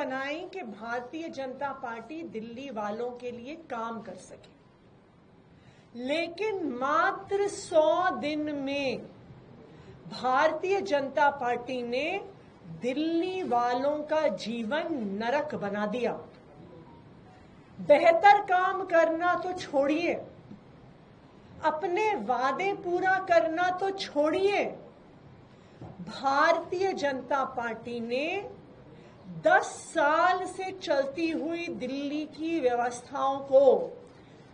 बनाई कि भारतीय जनता पार्टी दिल्ली वालों के लिए काम कर सके, लेकिन मात्र 100 दिन में भारतीय जनता पार्टी ने दिल्ली वालों का जीवन नरक बना दिया। बेहतर काम करना तो छोड़िए, अपने वादे पूरा करना तो छोड़िए, भारतीय जनता पार्टी ने 10 साल से चलती हुई दिल्ली की व्यवस्थाओं को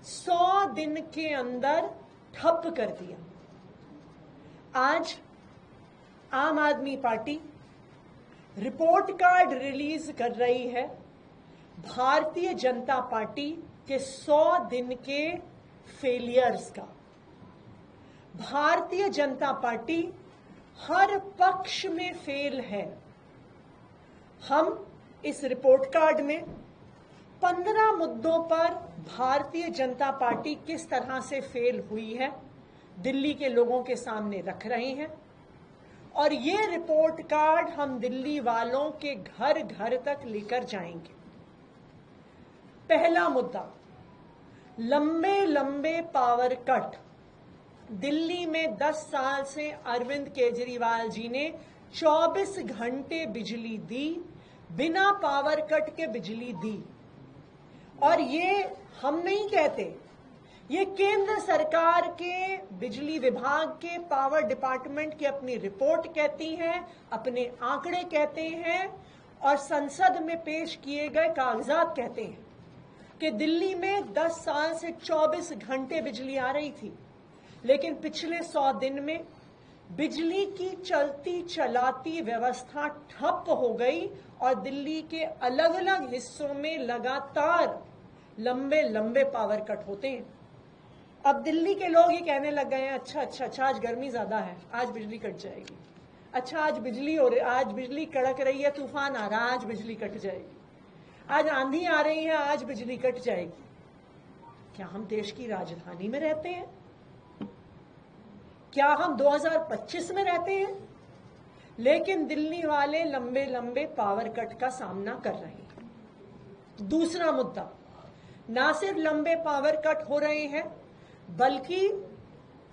100 दिन के अंदर ठप कर दिया। आज आम आदमी पार्टी रिपोर्ट कार्ड रिलीज कर रही है भारतीय जनता पार्टी के 100 दिन के फेलियर्स का। भारतीय जनता पार्टी हर पक्ष में फेल है। हम इस रिपोर्ट कार्ड में 15 मुद्दों पर भारतीय जनता पार्टी किस तरह से फेल हुई है दिल्ली के लोगों के सामने रख रहे हैं, और ये रिपोर्ट कार्ड हम दिल्ली वालों के घर घर तक लेकर जाएंगे। पहला मुद्दा, लंबे लंबे पावर कट। दिल्ली में 10 साल से अरविंद केजरीवाल जी ने 24 घंटे बिजली दी, बिना पावर कट के बिजली दी। और ये हम नहीं कहते, ये केंद्र सरकार के बिजली विभाग के पावर डिपार्टमेंट की अपनी रिपोर्ट कहती है, अपने आंकड़े कहते हैं, और संसद में पेश किए गए कागजात कहते हैं कि दिल्ली में 10 साल से 24 घंटे बिजली आ रही थी, लेकिन पिछले 100 दिन में बिजली की चलती चलाती व्यवस्था ठप हो गई और दिल्ली के अलग अलग हिस्सों में लगातार लंबे लंबे पावर कट होते हैं। अब दिल्ली के लोग ये कहने लग गए हैं, अच्छा आज गर्मी ज्यादा है, आज बिजली कट जाएगी। अच्छा आज बिजली कड़क रही है, तूफान आ रहा है, आज बिजली कट जाएगी। आज आंधी आ रही है, आज बिजली कट जाएगी। क्या हम देश की राजधानी में रहते हैं? क्या हम 2025 में रहते हैं? लेकिन दिल्ली वाले लंबे लंबे पावर कट का सामना कर रहे हैं। दूसरा मुद्दा, ना सिर्फ लंबे पावर कट हो रहे हैं, बल्कि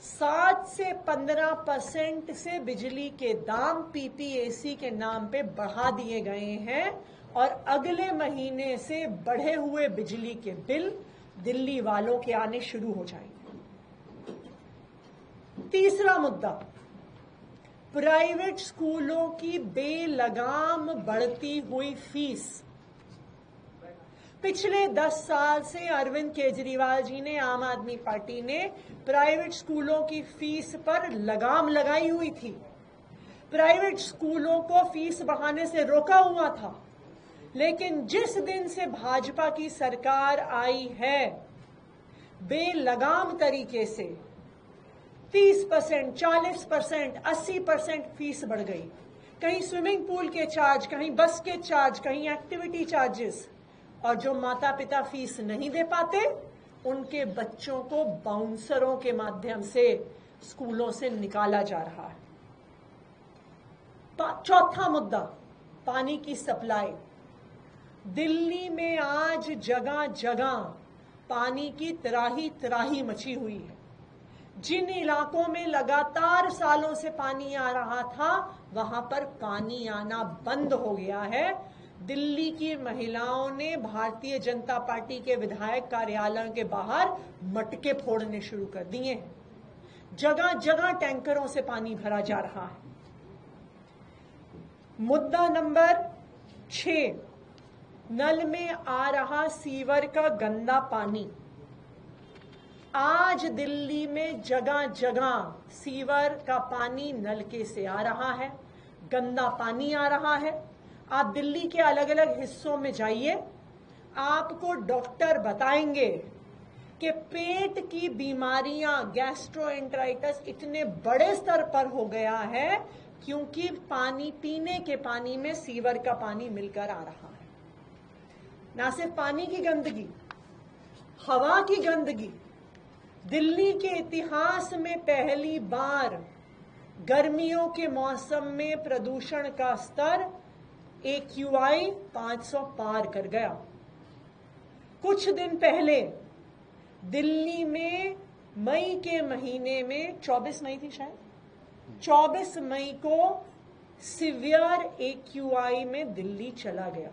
7 से 15% से बिजली के दाम पीपीएसी के नाम पे बढ़ा दिए गए हैं, और अगले महीने से बढ़े हुए बिजली के बिल दिल्ली वालों के आने शुरू हो जाएंगे। तीसरा मुद्दा, प्राइवेट स्कूलों की बेलगाम बढ़ती हुई फीस। पिछले 10 साल से अरविंद केजरीवाल जी ने, आम आदमी पार्टी ने प्राइवेट स्कूलों की फीस पर लगाम लगाई हुई थी। प्राइवेट स्कूलों को फीस बढ़ाने से रोका हुआ था, लेकिन जिस दिन से भाजपा की सरकार आई है, बेलगाम तरीके से 30%, 40%, 80% फीस बढ़ गई। कहीं स्विमिंग पूल के चार्ज, कहीं बस के चार्ज, कहीं एक्टिविटी चार्जेस, और जो माता पिता फीस नहीं दे पाते, उनके बच्चों को बाउंसरों के माध्यम से स्कूलों से निकाला जा रहा है। चौथा मुद्दा, पानी की सप्लाई। दिल्ली में आज जगह जगह पानी की त्राही त्राही मची हुई है। जिन इलाकों में लगातार सालों से पानी आ रहा था, वहां पर पानी आना बंद हो गया है। दिल्ली की महिलाओं ने भारतीय जनता पार्टी के विधायक कार्यालयों के बाहर मटके फोड़ने शुरू कर दिए हैं। जगह जगह टैंकरों से पानी भरा जा रहा है। मुद्दा नंबर 6, नल में आ रहा सीवर का गंदा पानी। आज दिल्ली में जगह जगह सीवर का पानी नलके से आ रहा है, गंदा पानी आ रहा है। आप दिल्ली के अलग अलग हिस्सों में जाइए, आपको डॉक्टर बताएंगे कि पेट की बीमारियां, गैस्ट्रोएंटेराइटिस इतने बड़े स्तर पर हो गया है क्योंकि पानी, पीने के पानी में सीवर का पानी मिलकर आ रहा है। ना सिर्फ पानी की गंदगी, हवा की गंदगी। दिल्ली के इतिहास में पहली बार गर्मियों के मौसम में प्रदूषण का स्तर AQI 500 पार कर गया। कुछ दिन पहले दिल्ली में मई के महीने में 24 मई थी शायद, 24 मई को सिवियर AQI में दिल्ली चला गया।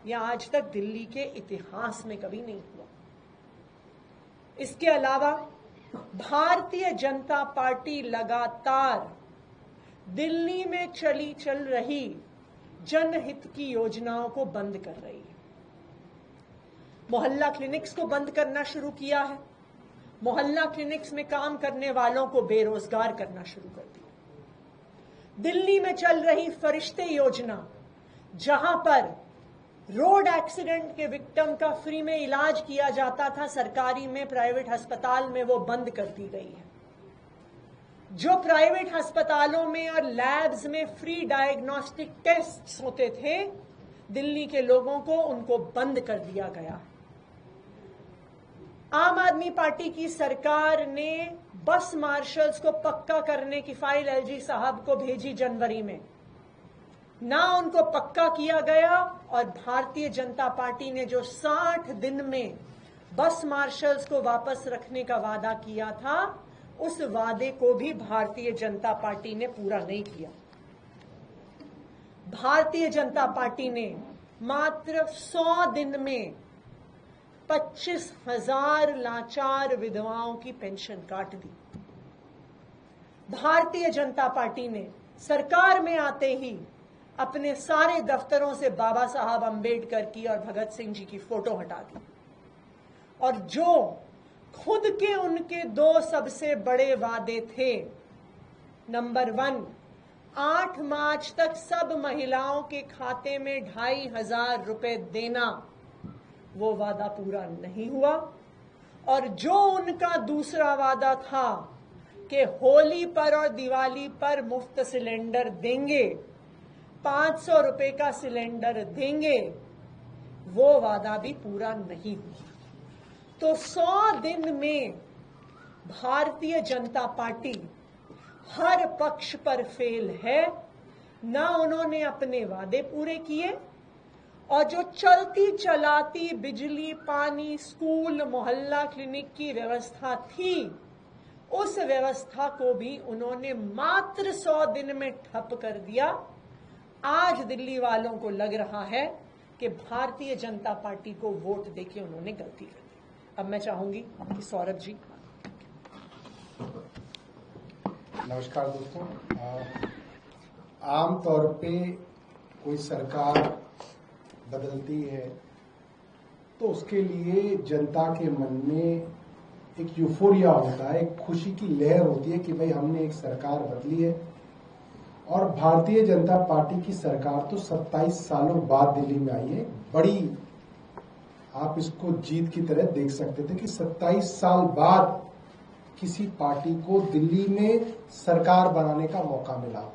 यह आज तक दिल्ली के इतिहास में कभी नहीं हुआ। इसके अलावा भारतीय जनता पार्टी लगातार दिल्ली में चल रही जनहित की योजनाओं को बंद कर रही है। मोहल्ला क्लिनिक्स को बंद करना शुरू किया है। मोहल्ला क्लिनिक्स में काम करने वालों को बेरोजगार करना शुरू कर दिया। दिल्ली में चल रही फरिश्ते योजना, जहां पर रोड एक्सीडेंट के विक्टिम का फ्री में इलाज किया जाता था सरकारी में, प्राइवेट अस्पताल में, वो बंद कर दी गई है। जो प्राइवेट अस्पतालों में और लैब्स में फ्री डायग्नोस्टिक टेस्ट्स होते थे दिल्ली के लोगों को, उनको बंद कर दिया गया। आम आदमी पार्टी की सरकार ने बस मार्शल्स को पक्का करने की फाइल LG साहब को भेजी जनवरी में, ना उनको पक्का किया गया। और भारतीय जनता पार्टी ने जो 60 दिन में बस मार्शल्स को वापस रखने का वादा किया था, उस वादे को भी भारतीय जनता पार्टी ने पूरा नहीं किया। भारतीय जनता पार्टी ने मात्र 100 दिन में 25,000 लाचार विधवाओं की पेंशन काट दी। भारतीय जनता पार्टी ने सरकार में आते ही अपने सारे दफ्तरों से बाबा साहब अंबेडकर की और भगत सिंह जी की फोटो हटा दी। और जो खुद के उनके 2 सबसे बड़े वादे थे, नंबर 1, 8 मार्च तक सब महिलाओं के खाते में 2,500 रुपए देना, वो वादा पूरा नहीं हुआ। और जो उनका दूसरा वादा था कि होली पर और दिवाली पर मुफ्त सिलेंडर देंगे, 500 रुपए का सिलेंडर देंगे, वो वादा भी पूरा नहीं हुआ। तो 100 दिन में भारतीय जनता पार्टी हर पक्ष पर फेल है। ना उन्होंने अपने वादे पूरे किए, और जो चलती चलाती बिजली, पानी, स्कूल, मोहल्ला क्लिनिक की व्यवस्था थी, उस व्यवस्था को भी उन्होंने मात्र 100 दिन में ठप कर दिया। आज दिल्ली वालों को लग रहा है कि भारतीय जनता पार्टी को वोट देके उन्होंने गलती कर दी। अब मैं चाहूंगी कि सौरभ जी। नमस्कार दोस्तों। आम तौर पे कोई सरकार बदलती है तो उसके लिए जनता के मन में एक यूफोरिया होता है, एक खुशी की लहर होती है कि भाई हमने एक सरकार बदली है। और भारतीय जनता पार्टी की सरकार तो 27 सालों बाद दिल्ली में आई है। बड़ी, आप इसको जीत की तरह देख सकते थे कि 27 साल बाद किसी पार्टी को दिल्ली में सरकार बनाने का मौका मिला।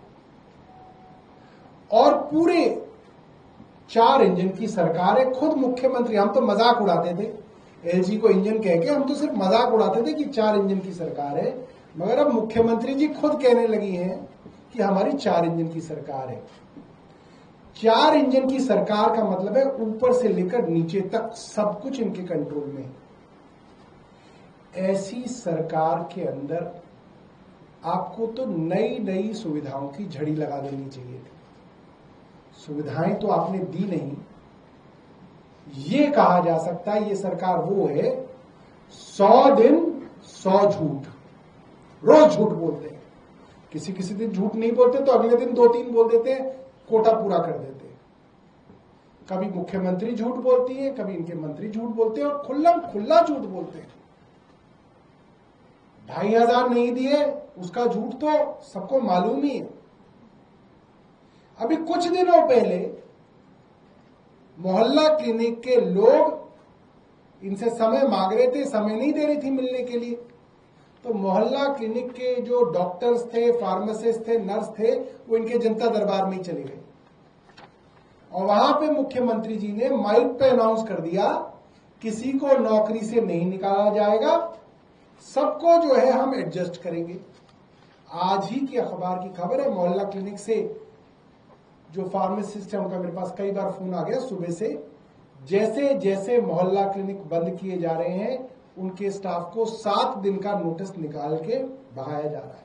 और पूरे 4 इंजन की सरकार है। खुद मुख्यमंत्री, हम तो मजाक उड़ाते थे, LG को इंजन कह के हम तो सिर्फ मजाक उड़ाते थे कि 4 इंजन की सरकार है, मगर अब मुख्यमंत्री जी खुद कहने लगी हैं कि हमारी 4 इंजन की सरकार है। 4 इंजन की सरकार का मतलब है ऊपर से लेकर नीचे तक सब कुछ इनके कंट्रोल में। ऐसी सरकार के अंदर आपको तो नई नई सुविधाओं की झड़ी लगा देनी चाहिए थी। सुविधाएं तो आपने दी नहीं। ये कहा जा सकता है ये सरकार वो है 100 दिन 100 झूठ, रोज झूठ बोलते हैं। किसी किसी दिन झूठ नहीं बोलते तो अगले दिन 2-3 बोल देते हैं, कोटा पूरा कर देते हैं। कभी मुख्यमंत्री झूठ बोलती है, कभी इनके मंत्री झूठ बोलते हैं, और खुल्ला झूठ बोलते हैं। 2,500 नहीं दिए उसका झूठ तो सबको मालूम ही है। अभी कुछ दिनों पहले मोहल्ला क्लिनिक के लोग इनसे समय मांग रहे थे, समय नहीं दे रही थी मिलने के लिए। तो मोहल्ला क्लिनिक के जो डॉक्टर्स थे, फार्मासिस्ट थे, नर्स थे, वो इनके जनता दरबार में ही चले गए। और वहां पे मुख्यमंत्री जी ने माइक पे अनाउंस कर दिया, किसी को नौकरी से नहीं निकाला जाएगा, सबको जो है हम एडजस्ट करेंगे। आज ही की अखबार की खबर है, मोहल्ला क्लिनिक से जो फार्मासिस्ट है उनका मेरे पास कई बार फोन आ गया सुबह से, जैसे जैसे मोहल्ला क्लिनिक बंद किए जा रहे हैं उनके स्टाफ को 7 दिन का नोटिस निकाल के भगाया जा रहा है।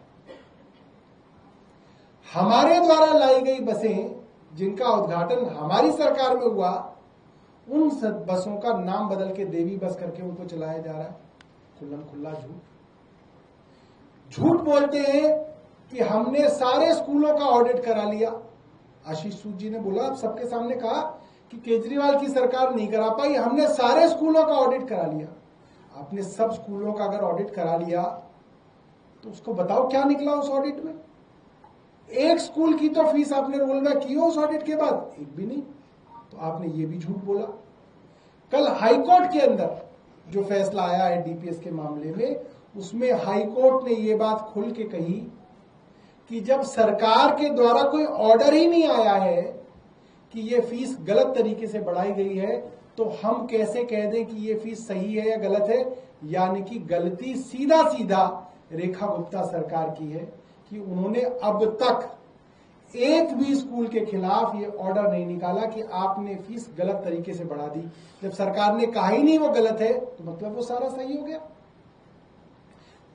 हमारे द्वारा लाई गई बसें जिनका उद्घाटन हमारी सरकार में हुआ, उन बसों का नाम बदल के देवी बस करके उनको चलाया जा रहा है। खुल्लम खुल्ला झूठ बोलते हैं कि हमने सारे स्कूलों का ऑडिट करा लिया। आशीष सूद जी ने बोला, आप सबके सामने कहा कि केजरीवाल की सरकार नहीं करा पाई, हमने सारे स्कूलों का ऑडिट करा लिया। आपने सब स्कूलों का अगर ऑडिट करा लिया तो उसको बताओ क्या निकला उस ऑडिट में। एक स्कूल की तो फीस आपने रोल बैक की हो उस ऑडिट के बाद, एक भी नहीं। तो आपने ये भी झूठ बोला। कल हाईकोर्ट के अंदर जो फैसला आया है डीपीएस के मामले में, उसमें हाईकोर्ट ने ये बात खुल के कही कि जब सरकार के द्वारा कोई ऑर्डर ही नहीं आया है कि ये फीस गलत तरीके से बढ़ाई गई है, तो हम कैसे कह दें कि ये फीस सही है या गलत है। यानी कि गलती सीधा सीधा रेखा गुप्ता सरकार की है कि उन्होंने अब तक एक भी स्कूल के खिलाफ ये ऑर्डर नहीं निकाला कि आपने फीस गलत तरीके से बढ़ा दी। जब सरकार ने कहा ही नहीं वो गलत है तो मतलब वो सारा सही हो गया।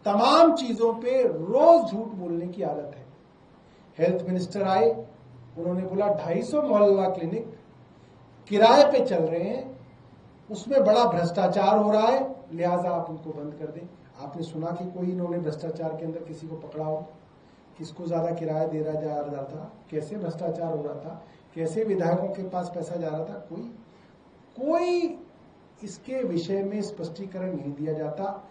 तमाम चीजों पे रोज झूठ बोलने की आदत है। हेल्थ मिनिस्टर आए, उन्होंने बोला 250 मोहल्ला क्लिनिक किराए पे चल रहे हैं, उसमें बड़ा भ्रष्टाचार हो रहा है, लिहाजा आप उनको बंद कर दें। आपने सुना कि कोई इन्होंने भ्रष्टाचार के अंदर किसी को पकड़ा हो, किसको ज्यादा किराया दे रहा जा रहा था, कैसे भ्रष्टाचार हो रहा था, कैसे विधायकों के पास पैसा जा रहा था, कोई इसके विषय में स्पष्टीकरण नहीं दिया जाता।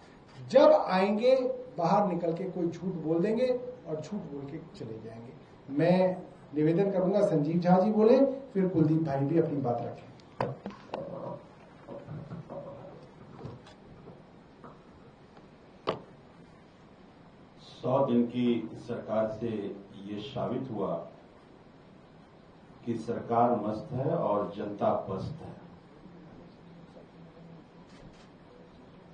जब आएंगे बाहर निकल के कोई झूठ बोल देंगे और झूठ बोल के चले जाएंगे। मैं निवेदन करूंगा संजीव झा जी बोले, फिर कुलदीप भाई भी अपनी बात रखें। 100 दिन की सरकार से ये साबित हुआ कि सरकार मस्त है और जनता पस्त है।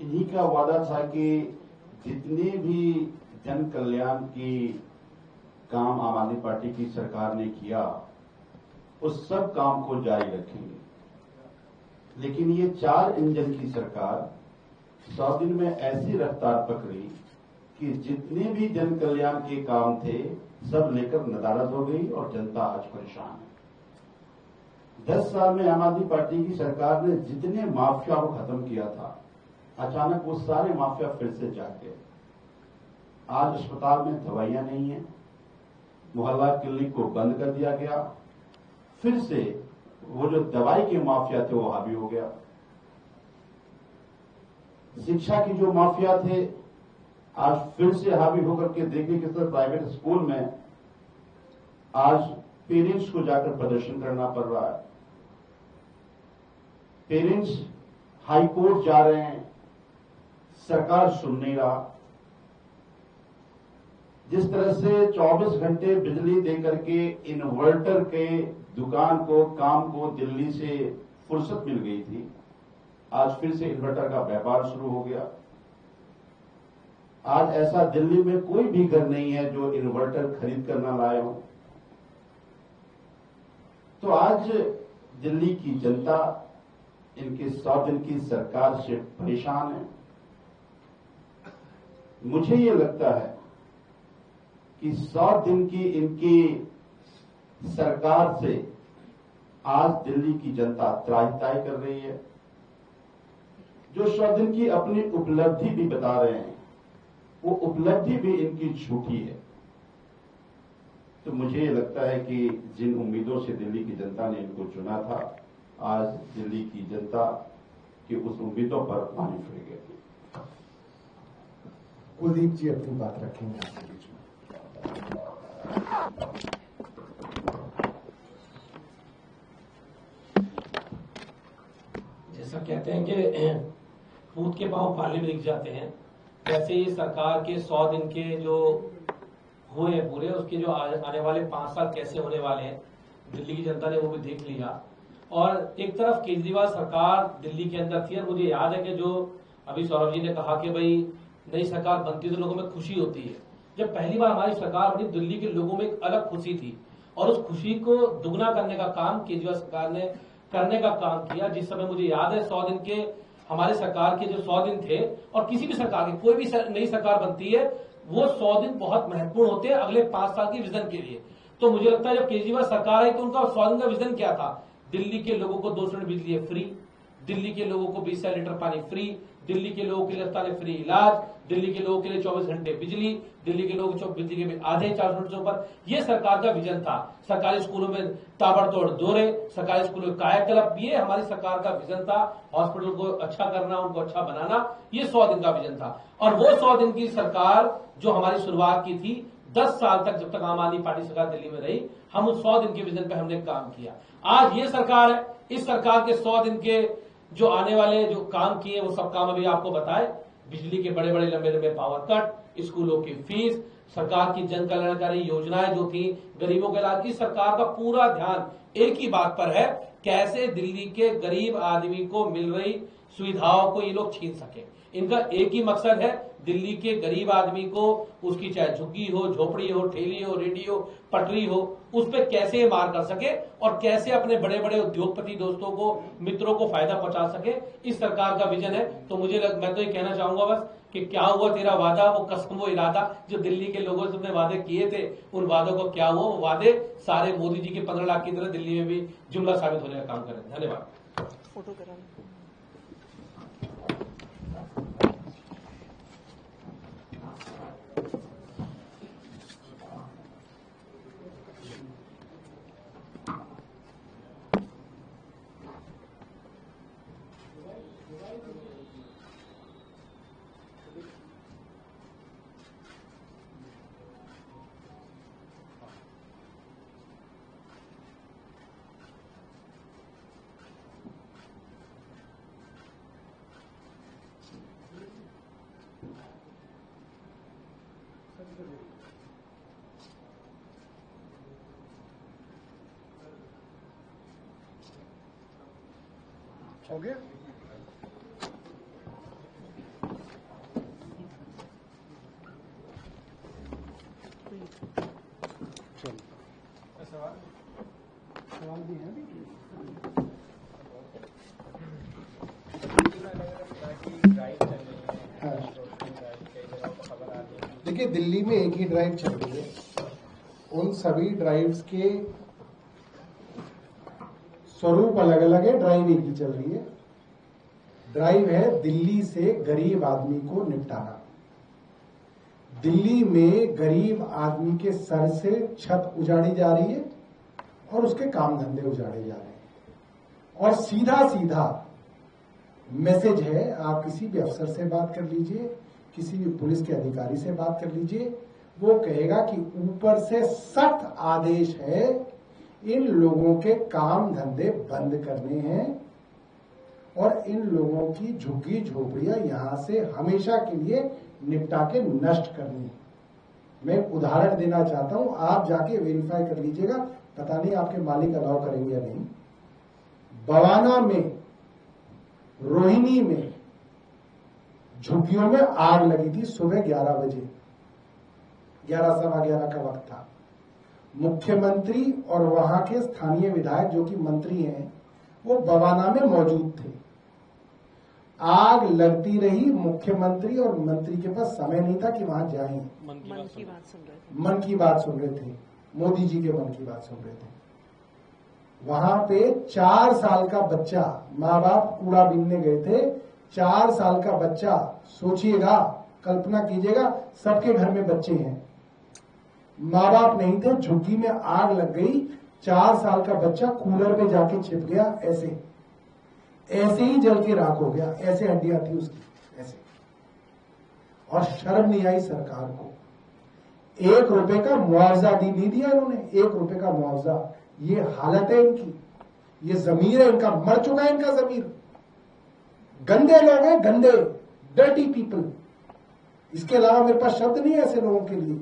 इन्हीं का वादा था कि जितने भी जन कल्याण की काम आम आदमी पार्टी की सरकार ने किया उस सब काम को जारी रखेंगे। लेकिन ये 4 इंजन की सरकार 100 दिन में ऐसी रफ्तार पकड़ी कि जितने भी जन कल्याण के काम थे सब लेकर नदारद हो गई और जनता आज परेशान है। 10 साल में आम आदमी पार्टी की सरकार ने जितने माफिया को खत्म किया था, अचानक वो सारे माफिया फिर से जाग गए। आज अस्पताल में दवाइयां नहीं है, मोहल्ला क्लिनिक को बंद कर दिया गया, फिर से वो जो दवाई के माफिया थे वो हावी हो गया। शिक्षा की जो माफिया थे आज फिर से हावी होकर के देखिए किस तरह प्राइवेट स्कूल में आज पेरेंट्स को जाकर प्रदर्शन करना पड़ रहा है। पेरेंट्स हाई कोर्ट जा रहे हैं, सरकार सुन नहीं रहा। जिस तरह से 24 घंटे बिजली देकर के इन्वर्टर के दुकान को काम को दिल्ली से फुर्सत मिल गई थी, आज फिर से इन्वर्टर का व्यापार शुरू हो गया। आज ऐसा दिल्ली में कोई भी घर नहीं है जो इन्वर्टर खरीद कर ना लाए हो। तो आज दिल्ली की जनता इनके 100 दिन की सरकार से परेशान है। मुझे ये लगता है कि 100 दिन की इनकी सरकार से आज दिल्ली की जनता त्राहिताई कर रही है। जो 100 दिन की अपनी उपलब्धि भी बता रहे हैं, वो उपलब्धि भी इनकी झूठी है। तो मुझे ये लगता है कि जिन उम्मीदों से दिल्ली की जनता ने इनको चुना था, आज दिल्ली की जनता की उस उम्मीदों पर पानी फिर गए। कुलदीप जी अपनी बात रखेंगे आपके बीच में। जैसा कहते हैं कि पूत के पांव पाले में दिख जाते हैं, वैसे ही सरकार के 100 दिन के जो हुए हैं पूरे, उसके जो आने वाले 5 साल कैसे होने वाले हैं दिल्ली की जनता ने वो भी देख लिया। और एक तरफ केजरीवाल सरकार दिल्ली के अंदर थी, और मुझे याद है कि जो अभी सौरभ जी ने कहा कि भाई नई सरकार बनती तो लोगों में खुशी होती है। जब पहली बार हमारी सरकार बनी, दिल्ली के लोगों में एक अलग खुशी थी। और उस खुशी को दुगना करने का काम केजरीवाल सरकार ने करने का काम किया। जिस समय मुझे याद है 100 दिन के हमारे सरकार के जो 100 दिन थे, और किसी भी सरकार की कोई भी नई सरकार बनती है वो 100 दिन बहुत महत्वपूर्ण होते हैं अगले 5 साल की विजन के लिए। तो मुझे लगता है जब केजरीवाल सरकार आई तो उनका 100 दिन का विजन क्या था? दिल्ली के लोगों को 200 यूनिट बिजली फ्री, दिल्ली के लोगों को 20 लीटर पानी फ्री, दिल्ली के लोगों के लिए अस्पताल फ्री इलाज, दिल्ली के लोगों के लिए 24 घंटे बिजली, दिल्ली के लोगों को बिजली के आधे 400 से ऊपर। ये सरकार का विजन था। सरकारी स्कूलों में ताबड़तोड़ दौरे, सरकारी स्कूलों में कायाकल्प, ये हमारी सरकार का विजन था। हॉस्पिटल को अच्छा करना, उनको अच्छा बनाना, ये 100 दिन का विजन था। और वो 100 दिन की सरकार जो हमारी शुरुआत की थी, 10 साल तक जब तक आम आदमी पार्टी सरकार दिल्ली में रही, हम उस 100 दिन के विजन पे हमने काम किया। आज ये सरकार है, इस सरकार के 100 दिन के जो आने वाले जो काम किए वो सब काम अभी आपको बताए। बिजली के बड़े बड़े लंबे लंबे पावर कट, स्कूलों की फीस, सरकार की जन कल्याणकारी योजनाएं जो थी, गरीबों के इलाज, इस सरकार का पूरा ध्यान एक ही बात पर है, कैसे दिल्ली के गरीब आदमी को मिल रही सुविधाओं को ये लोग छीन सके। इनका एक ही मकसद है, दिल्ली के गरीब आदमी को, उसकी चाहे झुग्गी हो, झोपड़ी हो, ठेली हो, रेडी हो, पटरी हो, उस पर कैसे मार कर सके और कैसे अपने बड़े बड़े उद्योगपति दोस्तों को, मित्रों को फायदा पहुंचा सके, इस सरकार का विजन है। तो मैं तो ये कहना चाहूंगा बस कि क्या हुआ तेरा वादा, वो कसम वो इरादा, जो दिल्ली के लोगों से तुमने वादे किए थे, उन वादों को क्या हुआ? वो वादे सारे मोदी जी के 15 लाख की तरह दिल्ली में भी जुमला साबित होने का काम करें। धन्यवाद। फोटो कराना। हो गया? चलो सवाल भी है। देखिए, दिल्ली में एक ही ड्राइव चल रही है। उन सभी ड्राइव्स के स्वरूप अलग अलग है, ड्राइव एक ही चल रही है। ड्राइव है दिल्ली से गरीब आदमी को निपटाना। दिल्ली में गरीब आदमी के सर से छत उजाड़ी जा रही है और उसके काम धंधे उजाड़े जा रहे हैं। और सीधा सीधा मैसेज है, आप किसी भी अफसर से बात कर लीजिए, किसी भी पुलिस के अधिकारी से बात कर लीजिए, वो कहेगा कि ऊपर से सख्त आदेश है, इन लोगों के काम धंधे बंद करने हैं और इन लोगों की झुग्गी झोपड़ियां यहां से हमेशा के लिए निपटा के नष्ट करनी है। मैं एक उदाहरण देना चाहता हूं, आप जाके वेरीफाई कर लीजिएगा, पता नहीं आपके मालिक अलाउ करेंगे या नहीं। बवाना में, रोहिणी में झुग्गियों में आग लगी थी सुबह 11 बजे, 11 सवा 11 का वक्त था। मुख्यमंत्री और वहां के स्थानीय विधायक जो कि मंत्री हैं, वो बवाना में मौजूद थे। आग लगती रही, मुख्यमंत्री और मंत्री के पास समय नहीं था कि वहां जाएं। मन की बात सुन रहे थे, मोदी जी के मन की बात सुन रहे थे। वहां पे 4 साल का बच्चा, माँ बाप कूड़ा बीनने गए थे, 4 साल का बच्चा, सोचिएगा, कल्पना कीजिएगा, सबके घर में बच्चे हैं, माँ बाप नहीं थे, झुग्गी में आग लग गई, 4 साल का बच्चा कूलर पे जाके छिप गया, ऐसे ही जल के राख हो गया, ऐसे हड्डियां थी उसकी, ऐसे। और शर्म नहीं आई सरकार को। 1 रुपए का मुआवजा नहीं दिया इन्होंने, 1 रुपए का मुआवजा। ये हालत है इनकी, ये जमीर है इनका, मर चुका है इनका जमीर। गंदे लोग हैं, गंदे, डर्टी पीपल। इसके अलावा मेरे पास शब्द नहीं है ऐसे लोगों के लिए।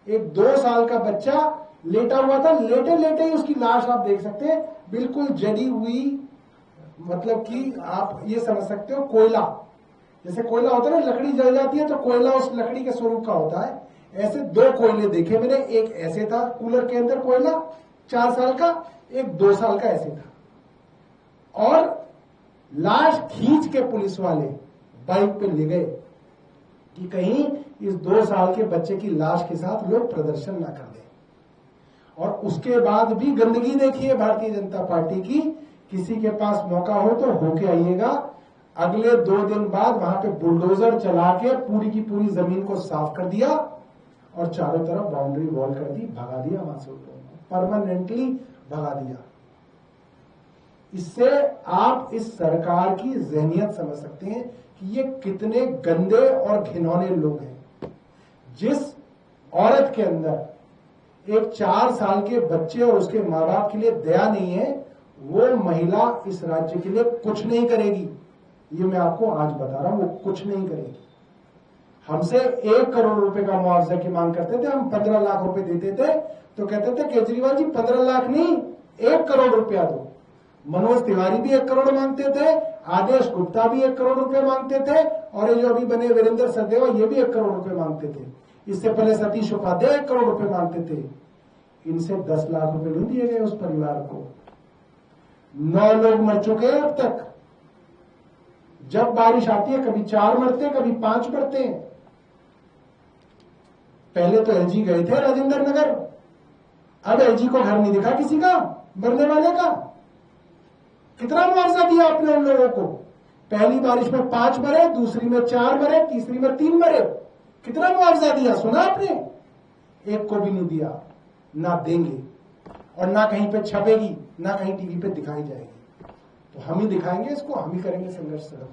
एक 2 साल का बच्चा लेटा हुआ था, लेटे लेटे ही उसकी लाश आप देख सकते हैं, बिल्कुल जली हुई, मतलब कि आप ये समझ सकते हो कोयला, जैसे कोयला होता है ना, लकड़ी जल जाती है तो कोयला उस लकड़ी के स्वरूप का होता है। ऐसे 2 कोयले देखे मैंने, एक ऐसे था कूलर के अंदर कोयला, 4 साल का, एक 2 साल का ऐसे था। और लाश खींच के पुलिस वाले बाइक पे ले गए कि कहीं इस 2 साल के बच्चे की लाश के साथ लोग प्रदर्शन ना कर दें। और उसके बाद भी गंदगी देखी है भारतीय जनता पार्टी की। किसी के पास मौका हो तो होके आइएगा। अगले 2 दिन बाद वहां पे बुलडोजर चला के पूरी की पूरी जमीन को साफ कर दिया और चारों तरफ बाउंड्री वॉल कर दी, भगा दिया वहां से, परमानेंटली भगा दिया। इससे आप इस सरकार की जहनियत समझ सकते हैं कि ये कितने गंदे और घिनौने लोग हैं। जिस औरत के अंदर एक 4 साल के बच्चे और उसके माँ बाप के लिए दया नहीं है, वो महिला इस राज्य के लिए कुछ नहीं करेगी। ये मैं आपको आज बता रहा हूं, वो कुछ नहीं करेगी। हमसे 1 करोड़ रुपए का मुआवजा की मांग करते थे, हम 15 लाख रुपए देते थे तो कहते थे केजरीवाल जी 15 लाख नहीं 1 करोड़ रुपया दो। मनोज तिवारी भी 1 करोड़ मांगते थे, आदेश गुप्ता भी 1 करोड़ रुपए मांगते थे, और ये जो अभी बने वीरेंद्र सचदेवा ये भी 1 करोड़ रुपए मांगते थे। इससे पहले सतीश उपाध्याय 1 करोड़ रुपए मांगते थे। इनसे 10 लाख रुपए नहीं दिए गए उस परिवार को। 9 लोग मर चुके हैं अब तक। जब बारिश आती है कभी 4 मरते हैं, कभी 5 मरते हैं। पहले तो एलजी गए थे राजेंद्र नगर, अब एलजी को घर नहीं दिखा किसी का मरने वाले का। कितना मुआवजा दिया आपने उन लोगों को? पहली बारिश में 5 मरे, दूसरी में 4 मरे, तीसरी में 3 मरे। कितना मुआवजा दिया सुना आपने? एक को भी नहीं दिया, ना देंगे, और ना कहीं पे छपेगी, ना कहीं टीवी पे दिखाई जाएगी। तो हम ही दिखाएंगे इसको, हम ही करेंगे संघर्ष।